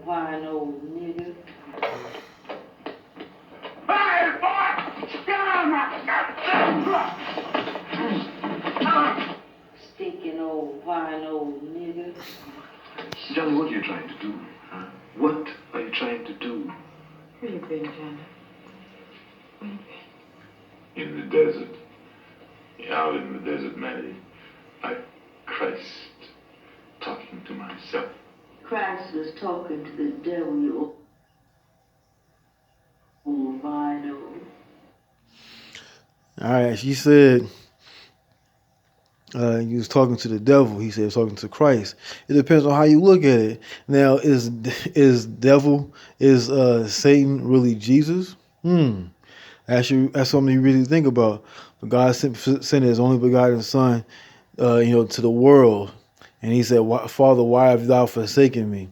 fine old nigga. Hey, boy! Get out of my Stinking old fine old nigga. Johnny, what are you trying to do? Huh? What are you trying to do? Where you been, Johnny? Where you been? In the desert. Out in the desert, Mary. Like Christ talking to myself. Christ was talking to the devil, you old fine old. All right, she said he was talking to the devil. He said he was talking to Christ. It depends on how you look at it. Now, is Satan really Jesus? That's something you really think about. But God sent his only begotten Son, to the world, and He said, "Father, why have Thou forsaken me?"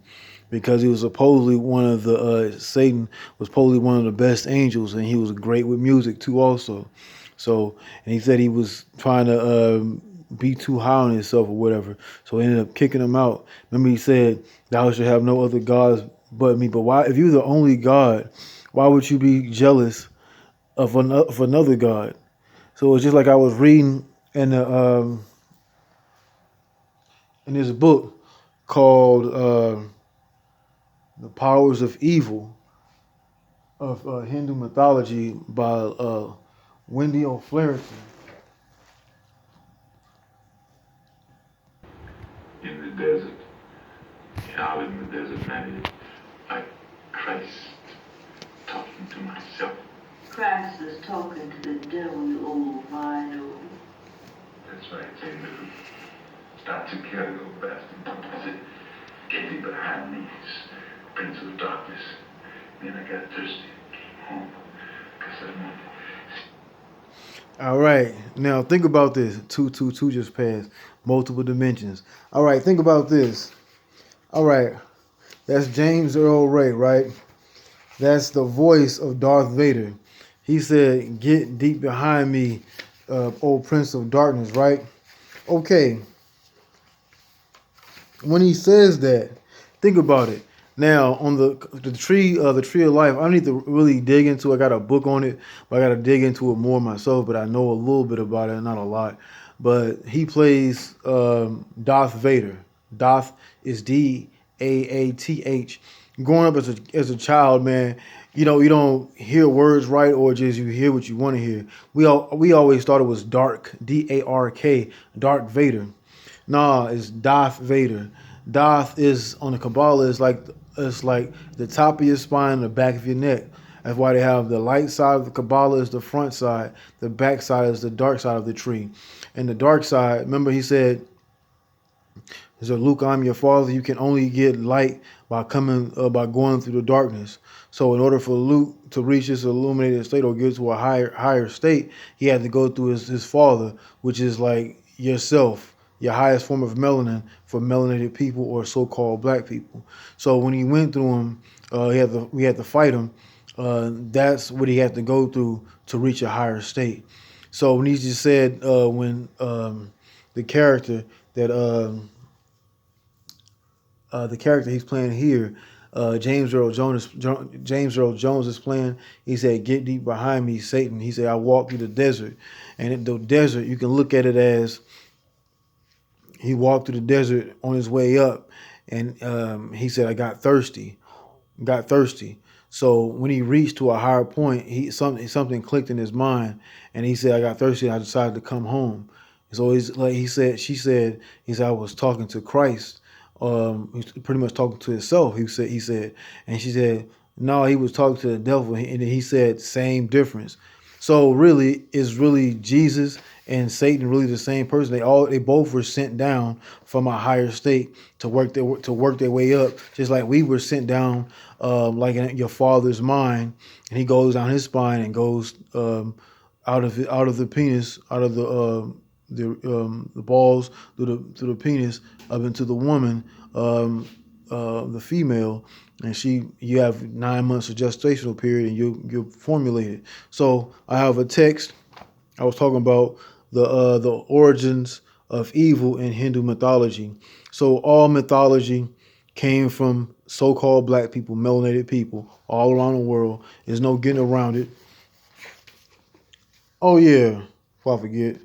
Because he was supposedly one of the Satan was supposedly one of the best angels, and he was great with music too, also. So, and he said he was trying to be too high on himself or whatever. So he ended up kicking him out. Remember, he said, "Thou shalt have no other gods but me." But why, if you're the only God, why would you be jealous of another God? So it's just like I was reading in this book called "The Powers of Evil" of Hindu mythology by Wendy O'Flaherty. In the desert. Out in the desert, Mary. Like Christ talking to myself. Christ was talking to the devil, you old fine old. That's right, say little. I took care of the old bastard. I said, "Get thee behind me, Prince of Darkness." Then I got thirsty, came home. Cause All right, now think about this. 222 just passed. Multiple dimensions. All right, think about this. All right, that's James Earl Ray, right? That's the voice of Darth Vader. He said, "Get deep behind me, old Prince of Darkness," right? Okay. When he says that, think about it. Now on the tree of life, I need to really dig into. I got a book on it, but I got to dig into it more myself. But I know a little bit about it, not a lot. But he plays Darth Vader. Darth is Daath. Growing up as a child, man, you don't hear words right, or just you hear what you want to hear. We always thought it was Dark, Dark, Dark Vader. Nah, it's Darth Vader. Darth is on the Kabbalah. It's like the top of your spine and the back of your neck. That's why they have the light side of the Kabbalah is the front side. The back side is the dark side of the tree. And the dark side, remember he said, "Luke, I'm your father. You can only get light by going through the darkness." So in order for Luke to reach this illuminated state or get to a higher state, he had to go through his father, which is like yourself, your highest form of melanin for melanated people or so-called black people. So when he went through him, we had to fight him. That's what he had to go through to reach a higher state. So when he just said when the character that the character he's playing here, James Earl Jones is playing. He said, "Get deep behind me, Satan." He said, "I walked through the desert," and in the desert, you can look at it as he walked through the desert on his way up, and he said, "I got thirsty." So when he reached to a higher point, something clicked in his mind, and he said, "I got thirsty, and I decided to come home." So he's like she said, "I was talking to Christ." He's pretty much talking to himself. He said, and she said, "No, he was talking to the devil," and he said, "Same difference." So really, is really Jesus and Satan really the same person? They both were sent down from a higher state to work their way up, just like we were sent down, like in your father's mind, and he goes down his spine and goes out of the penis, out of the balls through the penis up into the woman, the female, and you have 9 months of gestational period, and you're formulated. So I have a text. I was talking about the origins of evil in Hindu mythology. So all mythology came from so-called black people, melanated people all around the world. There's no getting around it. Oh yeah, before I forget.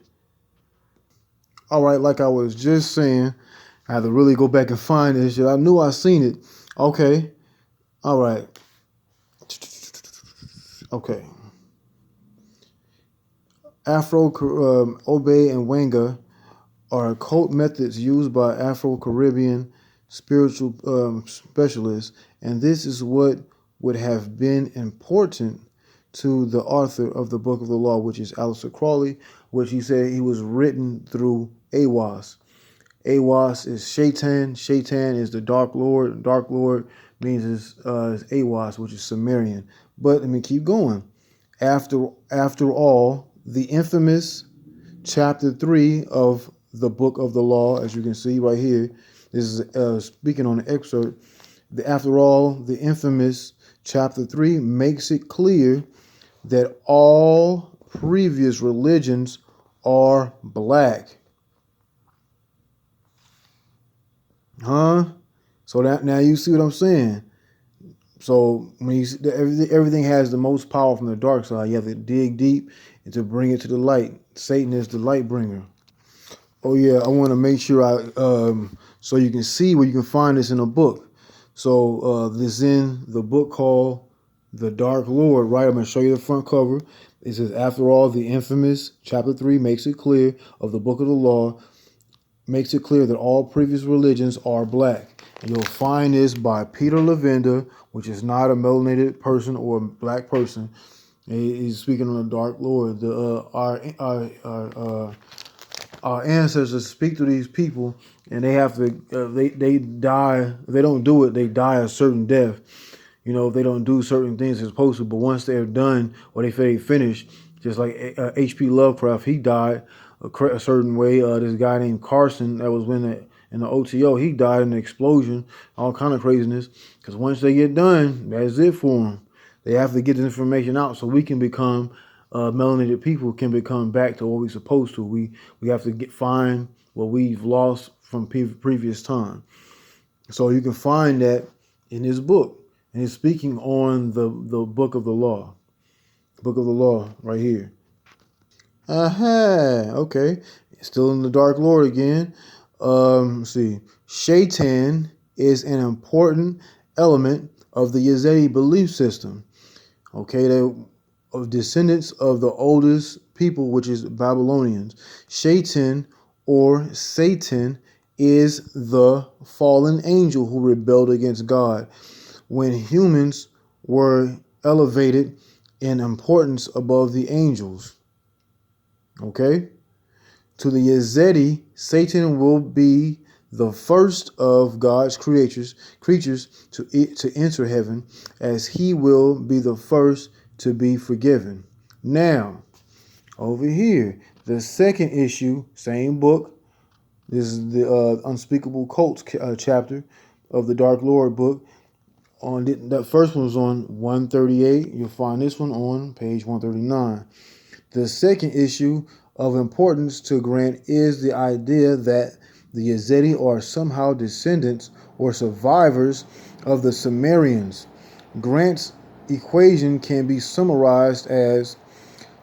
All right, like I was just saying, I had to really go back and find this shit. I knew I seen it. Okay. All right. Okay. Afro, Obey, and Wanga are occult methods used by Afro-Caribbean spiritual specialists, and this is what would have been important to the author of the Book of the Law, which is Aleister Crowley, which he said he was written through Aiwass. Aiwass is Shaitan. Shaitan is the Dark Lord. Dark Lord means is Aiwass, which is Sumerian. But let me keep going. After all, the infamous chapter 3 of the Book of the Law, as you can see right here, this is speaking on the excerpt. After all, the infamous chapter 3 makes it clear that all previous religions are black. Huh? So that now you see what I'm saying. So when you see everything has the most power from the dark side, you have to dig deep and to bring it to the light. Satan is the light bringer. Oh yeah, I want to make sure so you can see where you can find this in a book. So this is in the book called The Dark Lord, right? I'm going to show you the front cover. It says, after all, the infamous chapter 3 makes it clear of the Book of the Law, makes it clear that all previous religions are black. And you'll find this by Peter Lavender, which is not a melanated person or a black person. He's speaking on the Dark Lord. Our ancestors speak to these people, and they have to. They die. If they don't do it, they die a certain death. You know, if they don't do certain things as supposed to. But once they're done or they say they finished, just like H.P. Lovecraft, he died a certain way. This guy named Carson that was in the OTO, he died in an explosion, all kind of craziness. Because once they get done, that's it for them. They have to get this information out so we can become melanated people, can become back to what we're supposed to. We have to find what we've lost from previous time. So you can find that in this book. And it's speaking on the Book of the Law. Book of the Law right here. Okay. Still in the Dark Lord again. Let's see. Shaitan is an important element of the Yazidi belief system. Okay, they're descendants of the oldest people, which is Babylonians. Shaitan or Satan is the fallen angel who rebelled against God when humans were elevated in importance above the angels. Okay? To the Yazidi, Satan will be the first of God's creatures to enter heaven, as he will be the first to be forgiven. Now, over here, the second issue, same book. This is the Unspeakable Cults chapter of the Dark Lord book. That first one was on 138. You'll find this one on page 139. The second issue of importance to Grant is the idea that the Yazidi are somehow descendants or survivors of the Sumerians. Grant's equation can be summarized as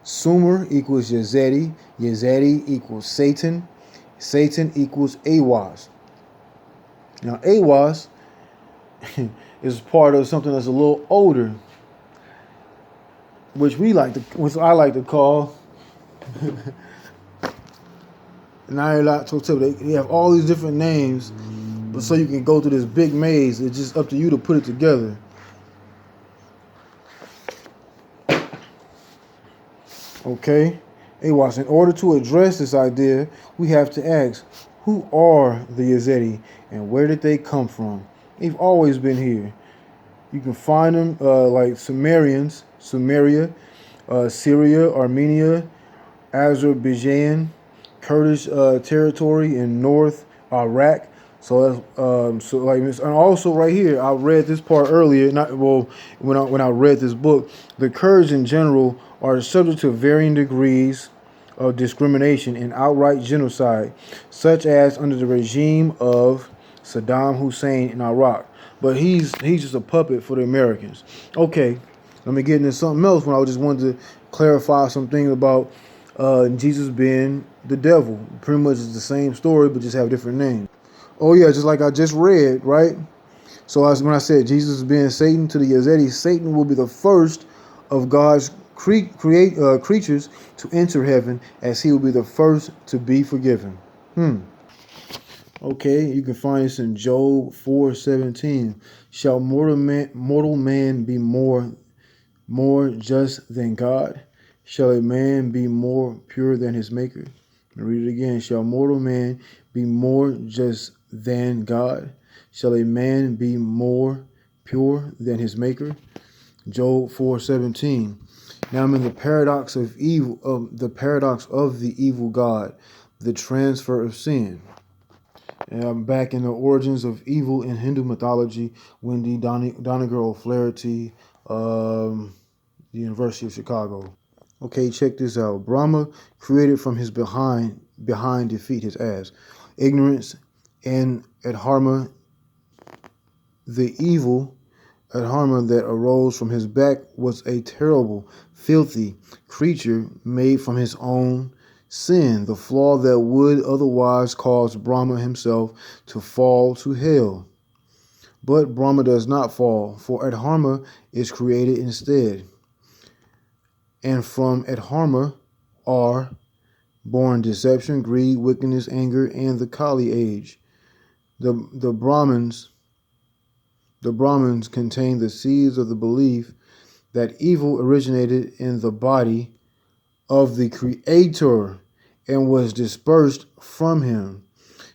Sumer equals Yazidi, Yazidi equals Satan, Satan equals Aiwass. Now, Aiwass is part of something that's a little older, which I like to call. They have all these different names, but so you can go through this big maze. It's just up to you to put it together. Okay, Aiwass. In order to address this idea, we have to ask, who are the Yazidi and where did they come from? They've always been here. You can find them like Sumerians, Sumeria, Syria, Armenia, Azerbaijan, Kurdish territory in North Iraq. So that's and also right here, I read this part earlier. When I read this book, the Kurds in general are subject to varying degrees of discrimination and outright genocide, such as under the regime of Saddam Hussein in Iraq. But he's just a puppet for the Americans. Okay, let me get into something else. When I just wanted to clarify some things about Jesus being the devil. Pretty much it's the same story, but just have different names. Oh yeah, just like I just read, right? So when I said Jesus is being Satan to the Yazidis, Satan will be the first of God's creatures to enter heaven, as he will be the first to be forgiven. Okay, you can find this in Job 4:17. Shall mortal man be more just than God? Shall a man be more pure than his maker? I'll read it again. Shall mortal man be more just than God? Shall a man be more pure than his maker? Job 4:17. Now I'm in the paradox of evil, the paradox of the evil God, the transfer of sin. And I'm back in the origins of evil in Hindu mythology. Wendy Doniger O'Flaherty, the University of Chicago. Okay, check this out. Brahma created from his behind defeat, his ass. Ignorance and adharma, the evil adharma that arose from his back was a terrible, filthy creature made from his own sin, the flaw that would otherwise cause Brahma himself to fall to hell. But Brahma does not fall, for adharma is created instead. And from adharma are born deception, greed, wickedness, anger, and the Kali age. The Brahmins contain the seeds of the belief that evil originated in the body of the Creator and was dispersed from him.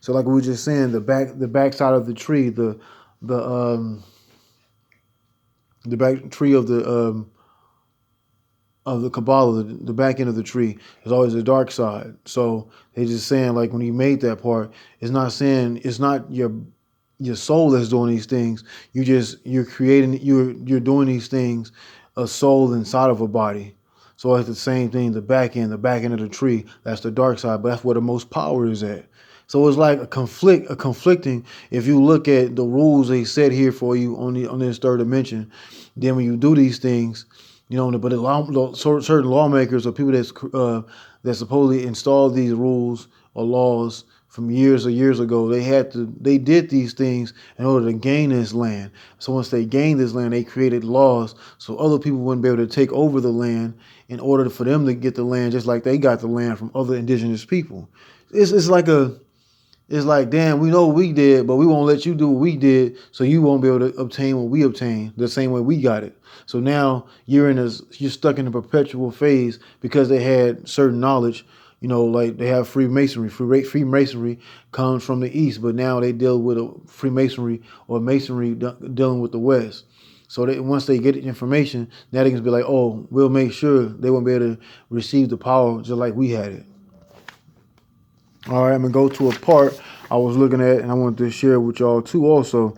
So, like we were just saying, the backside of the tree, the back tree of the Kabbalah, the back end of the tree is always the dark side. So they're just saying, like, when he made that part, it's not saying it's not your soul that's doing these things. You're doing these things, a soul inside of a body. So it's the same thing. The back end of the tree, that's the dark side, but that's where the most power is at. So it's like a conflicting. If you look at the rules they set here for you on this third dimension, then when you do these things, but certain lawmakers or people that supposedly installed these rules or laws from years ago, they did these things in order to gain this land. So once they gained this land, they created laws so other people wouldn't be able to take over the land in order for them to get the land just like they got the land from other indigenous people. It's like, damn, we know what we did, but we won't let you do what we did, so you won't be able to obtain what we obtained the same way we got it. So now you're stuck in a perpetual phase because they had certain knowledge, like they have Freemasonry. Freemasonry comes from the East, but now they deal with a Freemasonry or Masonry dealing with the West. So once they get the information, now they can be like, oh, we'll make sure they won't be able to receive the power just like we had it. All right, I'm going to go to a part I was looking at, and I wanted to share with y'all too also.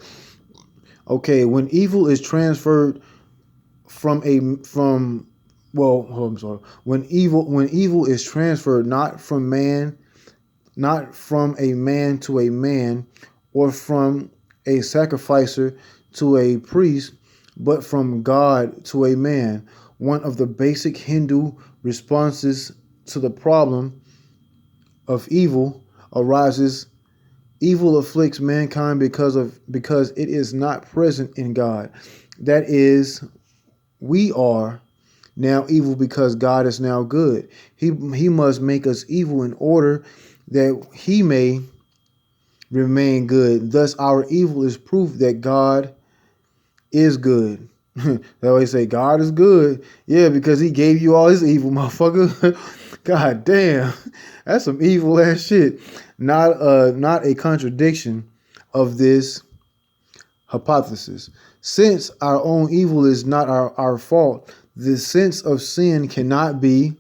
Okay, when evil is transferred when evil is transferred not from a man to a man, or from a sacrificer to a priest, but from God to a man, one of the basic Hindu responses to the problem of evil arises. Evil afflicts mankind because it is not present in God. That is, we are now evil because God is now good. He must make us evil in order that he may remain good. Thus, our evil is proof that God is good. They always say God is good. Yeah, because he gave you all his evil, motherfucker. God damn. That's some evil ass shit. Not a contradiction of this hypothesis. Since our own evil is not our fault, the sense of sin cannot be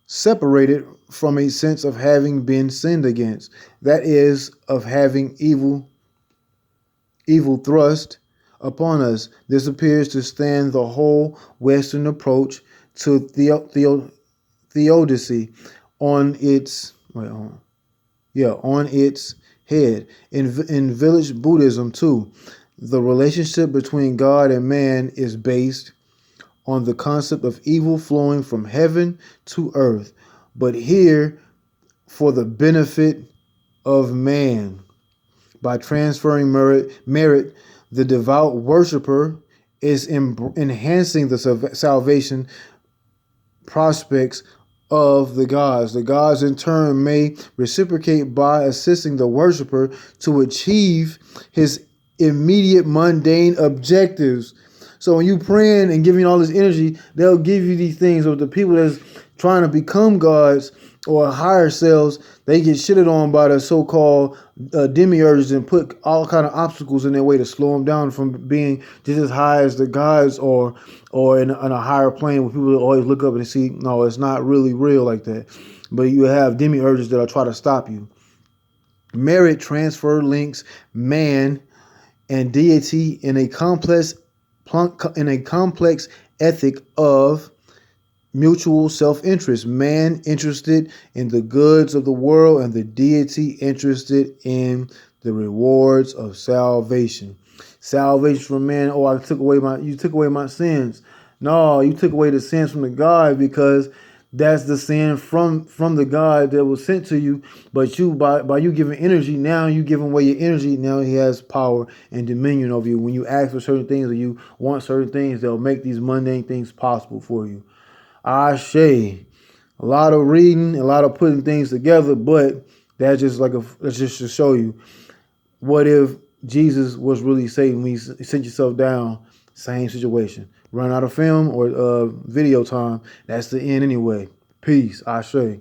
separated from a sense of having been sinned against. That is, of having evil thrust upon us. This appears to stand the whole Western approach to theodicy on its head. In village Buddhism too, the relationship between God and man is based on the concept of evil flowing from heaven to earth, but here for the benefit of man. By transferring merit, the devout worshiper is enhancing the salvation prospects of the gods. The gods in turn may reciprocate by assisting the worshiper to achieve his immediate mundane objectives. So when you praying and giving all this energy, they'll give you these things. Or the people that's trying to become gods or higher selves, they get shitted on by the so-called demiurges and put all kind of obstacles in their way to slow them down from being just as high as the gods or in a higher plane where people always look up and see, no, it's not really real like that. But you have demiurges that'll try to stop you. Merit transfer links man and deity in a complex ethic of mutual self-interest. Man interested in the goods of the world and the deity interested in the rewards of salvation. Salvation from man. Oh, you took away my sins. No, you took away the sins from the God, because that's the sin from the God that was sent to you. But you, by you giving energy, now you giving away your energy. Now he has power and dominion over you. When you ask for certain things or you want certain things, they'll make these mundane things possible for you. Ashe. A lot of reading, a lot of putting things together, but that's just to show you, what if Jesus was really Satan when you sit yourself down? Same situation. Run out of film or video time. That's the end anyway. Peace. Ashe.